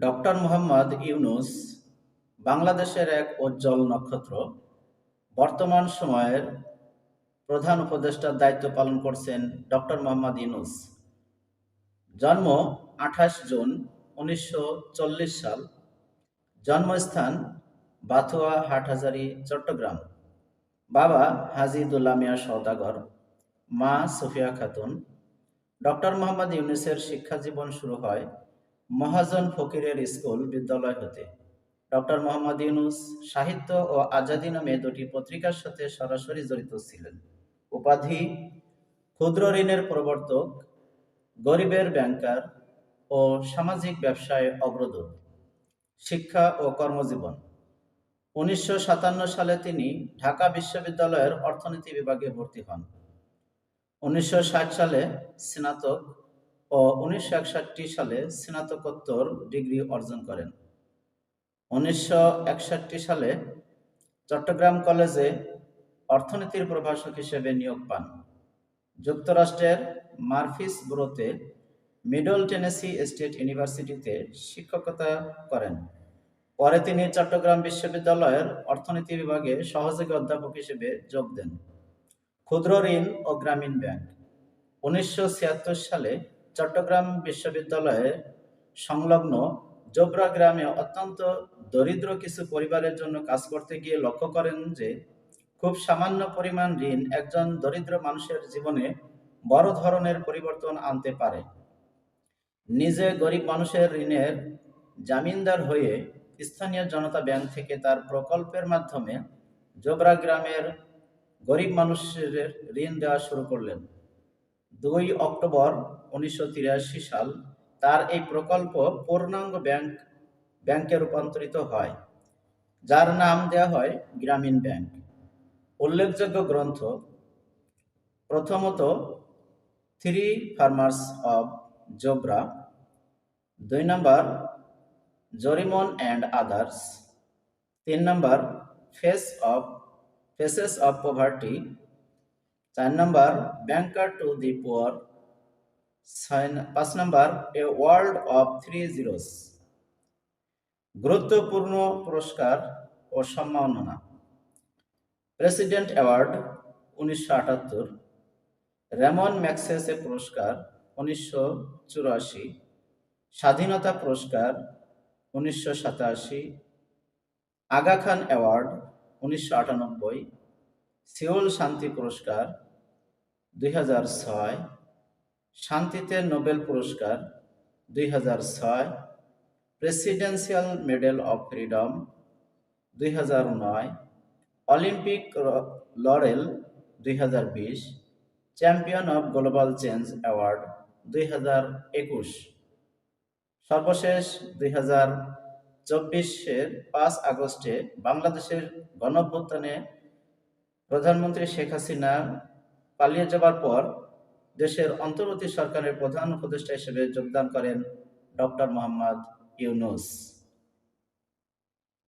Doctor Mohammad Yunus বাংলাদেশের এক উজ্জ্বল নক্ষত্র। বর্তমান সময়ের প্রধান উপদেষ্টার দায়িত্ব পালন করছেন ডক্টর মোহাম্মদ ইউনূস। জন্ম ২৮ জুন ১৯৪০ সাল। জন্মস্থান বাথুয়া, হাটহাজারী, চট্টগ্রাম। বাবা হাজী দুল্লাহ মিয়া সওদাগর, মা সুফিয়া খাতুন। ডক্টর মোহাম্মদ ইউনূসের শিক্ষা জীবন শুরু হয় মহাজন ফকিরের স্কুল বিদ্যালয় হতে। ডক্টর মোহাম্মদ ইউনূস সাহিত্য ও আজাদী নামে দুটি পত্রিকার সাথে সরাসরি জড়িত ছিলেন। উপাধি: ক্ষুদ্র ঋণের প্রবর্তক, গরিবের ব্যাংকার ও সামাজিক ব্যবসায় অগ্রদূত। শিক্ষা ও কর্মজীবন: ১৯৫৭ সালে তিনি ঢাকা বিশ্ববিদ্যালয়ের অর্থনীতি বিভাগে ভর্তি হন। ১৯৬০ সালে স্নাতক ও ১৯৬১ সালে স্নাতকোত্তর ডিগ্রি অর্জন করেন। ১৯৬১ সালে চট্টগ্রাম কলেজে অর্থনীতির প্রভাষক হিসেবে নিয়োগ পান। যুক্তরাষ্ট্রের মার্ফিসবোরোতে মিডল টেনেসি স্টেট ইউনিভার্সিটিতে শিক্ষকতা করেন। পরে তিনি চট্টগ্রাম বিশ্ববিদ্যালয়ের অর্থনীতি বিভাগে সহযোগী অধ্যাপক হিসেবে যোগ দেন। ক্ষুদ্র ঋণ ও গ্রামীণ ব্যাংক: ১৯৭৬ সালে চট্টগ্রাম বিশ্ববিদ্যালয়ের সংলগ্ন জোবরা গ্রামে অত্যন্ত দরিদ্র কিছু পরিবারের জন্য কাজ করতে গিয়ে লক্ষ্য করেন যে খুব সামান্য পরিমাণ ঋণ একজন দরিদ্র মানুষের জীবনে বড় ধরনের পরিবর্তন আনতে পারে। নিজে গরিব মানুষের ঋণের জামিনদার হয়ে স্থানীয় জনতা ব্যাংক থেকে তার প্রকল্পের মাধ্যমে জোবরা গ্রামের গরিব মানুষের ঋণ দেওয়া শুরু করলেন। ২ অক্টোবর ১৯৮৩ সাল তার এই প্রকল্প পূর্ণাঙ্গ ব্যাংকে রূপান্তরিত হয়, যার নাম দেওয়া হয় গ্রামীণ ব্যাংক। উল্লেখযোগ্য গ্রন্থ: প্রথমত three farmers of Jobra, ২ number জরিমন and others, ৩ number faces of poverty, ৪ number banker to the poor, ৫ number a world of three zeros. গুরুত্বপূর্ণ পুরস্কার ও সম্মাননা: প্রেসিডেন্ট অ্যাওয়ার্ড ১৯৭৮, রেমন ম্যাগসেসে পুরস্কার ১৯৮৪, স্বাধীনতা পুরস্কার ১৯৮৭, আগা খান অ্যাওয়ার্ড ১৯৯৮, সিউল শান্তি পুরস্কার ২০০৬, শান্তিতে নোবেল পুরস্কার ২০০৬, presidential medal of freedom ২০০৯, Olympic lauryl ২০২০, champion of global change award ২০২১। সর্বশেষ ২০২৪-এর ৫ আগস্টে বাংলাদেশের গণঅভ্যুত্থানে প্রধানমন্ত্রী শেখ হাসিনা পালিয়ে যাবার পর দেশের অন্তর্বর্তী সরকারের প্রধান উপদেষ্টা হিসেবে যোগদান করেন ডক্টর মোহাম্মদ ইউনূস।